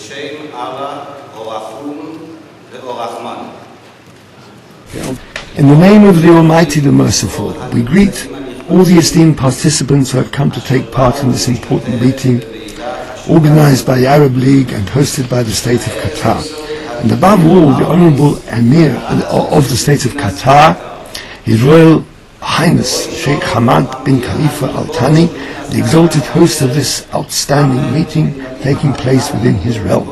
In the name of the Almighty, the Merciful, we greet all the esteemed participants who have come to take part in this important meeting organized by the Arab League and hosted by the State of Qatar. And above all, the Honorable Emir of the State of Qatar, His Royal Highness Sheikh Hamad bin Khalifa Al Thani, the exalted host of this outstanding meeting taking place within his realm.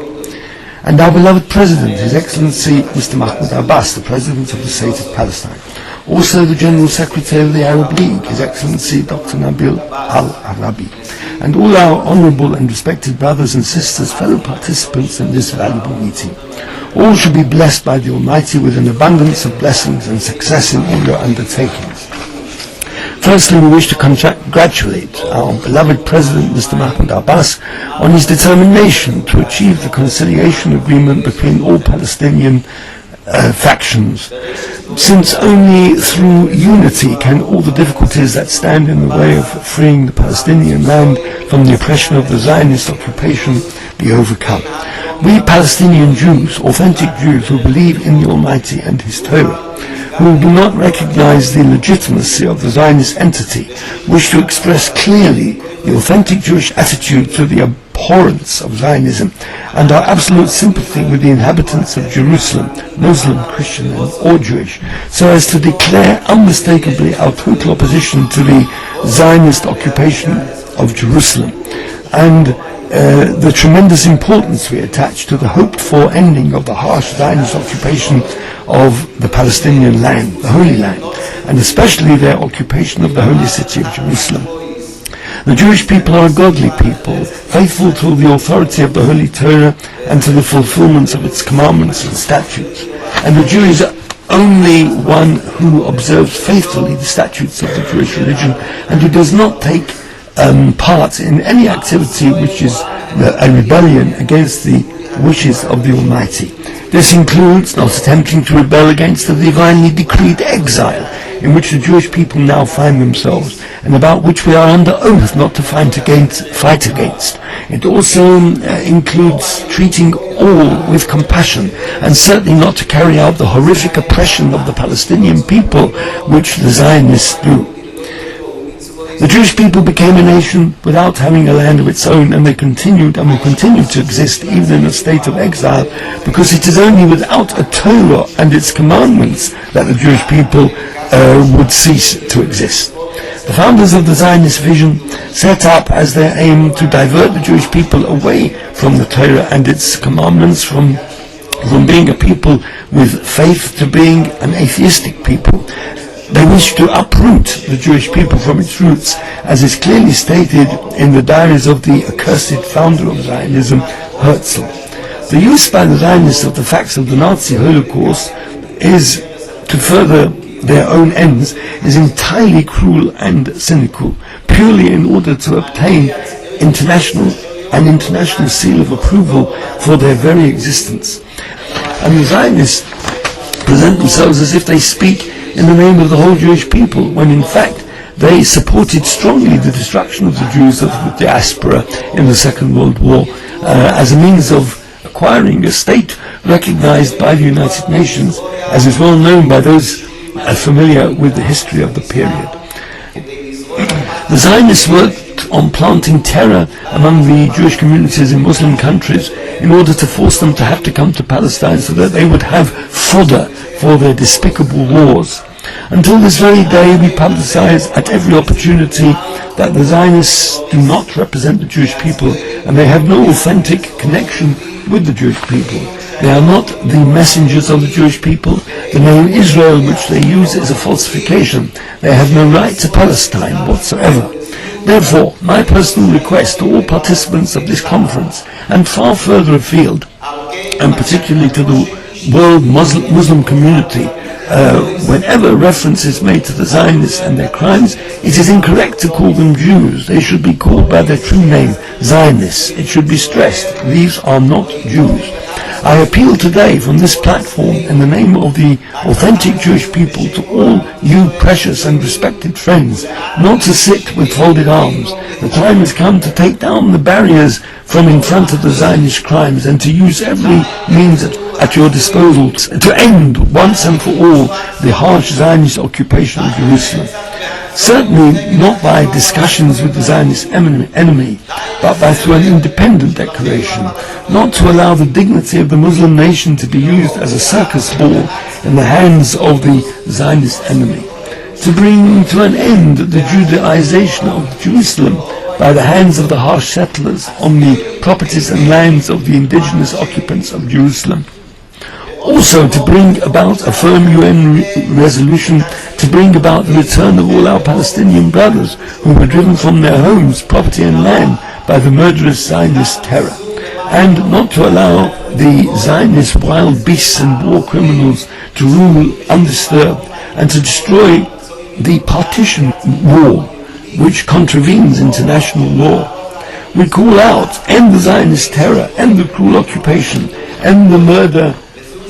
And our beloved President, His Excellency Mr. Mahmoud Abbas, the President of the State of Palestine. Also the General Secretary of the Arab League, His Excellency Dr. Nabil Al-Rabbi. And all our honourable and respected brothers and sisters, fellow participants in this valuable meeting. All should be blessed by the Almighty with an abundance of blessings and success in all your undertakings. Firstly, we wish to congratulate our beloved President, Mr. Mahmoud Abbas, on his determination to achieve the conciliation agreement between all Palestinian factions, since only through unity can all the difficulties that stand in the way of freeing the Palestinian land from the oppression of the Zionist occupation be overcome. We Palestinian Jews, authentic Jews who believe in the Almighty and His Torah, who do not recognize the legitimacy of the Zionist entity, wish to express clearly the authentic Jewish attitude to the abhorrence of Zionism and our absolute sympathy with the inhabitants of Jerusalem, Muslim, Christian or Jewish, so as to declare unmistakably our total opposition to the Zionist occupation of Jerusalem and the tremendous importance we attach to the hoped-for ending of the harsh Zionist occupation of the Palestinian land, the Holy Land, and especially their occupation of the holy city of Jerusalem. The Jewish people are a godly people, faithful to the authority of the Holy Torah and to the fulfillment of its commandments and statutes. And the Jew is only one who observes faithfully the statutes of the Jewish religion and who does not take part in any activity which is a rebellion against the wishes of the Almighty. This includes not attempting to rebel against the divinely decreed exile in which the Jewish people now find themselves, and about which we are under oath not to fight against. It also includes treating all with compassion, and certainly not to carry out the horrific oppression of the Palestinian people which the Zionists do. The Jewish people became a nation without having a land of its own, and they continued and will continue to exist even in a state of exile, because it is only without a Torah and its commandments that the Jewish people would cease to exist. The founders of the Zionist vision set up as their aim to divert the Jewish people away from the Torah and its commandments, from being a people with faith to being an atheistic people. They wish to uproot the Jewish people from its roots, as is clearly stated in the diaries of the accursed founder of Zionism, Herzl. The use by the Zionists of the facts of the Nazi Holocaust is to further their own ends is entirely cruel and cynical, purely in order to obtain an international seal of approval for their very existence. And the Zionists present themselves as if they speak in the name of the whole Jewish people, when in fact they supported strongly the destruction of the Jews of the diaspora in the Second World War as a means of acquiring a state recognized by the United Nations, as is well known by those familiar with the history of the period. The Zionists worked on planting terror among the Jewish communities in Muslim countries in order to force them to have to come to Palestine so that they would have fodder for their despicable wars. Until this very day, we publicize at every opportunity that the Zionists do not represent the Jewish people, and they have no authentic connection with the Jewish people. They are not the messengers of the Jewish people. The name Israel which they use is a falsification. They have no right to Palestine whatsoever. Therefore, my personal request to all participants of this conference, and far further afield, and particularly to the world Muslim community, whenever reference is made to the Zionists and their crimes, it is incorrect to call them Jews. They should be called by their true name, Zionists. It should be stressed, these are not Jews. I appeal today from this platform in the name of the authentic Jewish people to all you precious and respected friends not to sit with folded arms. The time has come to take down the barriers from in front of the Zionist crimes and to use every means at your disposal to end once and for all the harsh Zionist occupation of Jerusalem. Certainly not by discussions with the Zionist enemy, but by through an independent declaration, not to allow the dignity of the Muslim nation to be used as a circus ball in the hands of the Zionist enemy, to bring to an end the Judaization of Jerusalem by the hands of the harsh settlers on the properties and lands of the indigenous occupants of Jerusalem. Also to bring about a firm UN resolution to bring about the return of all our Palestinian brothers who were driven from their homes, property and land by the murderous Zionist terror, and not to allow the Zionist wild beasts and war criminals to rule undisturbed, and to destroy the partition war which contravenes international law. We call out, end the Zionist terror, end the cruel occupation, end the murder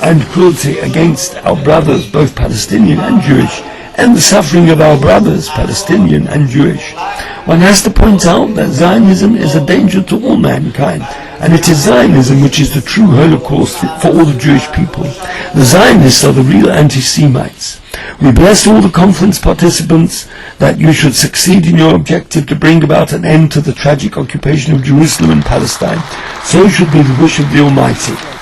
and cruelty against our brothers, both Palestinian and Jewish, and the suffering of our brothers, Palestinian and Jewish. One has to point out that Zionism is a danger to all mankind, and it is Zionism which is the true Holocaust for all the Jewish people. The Zionists are the real anti-Semites. We bless all the conference participants that you should succeed in your objective to bring about an end to the tragic occupation of Jerusalem and Palestine. So should be the wish of the Almighty.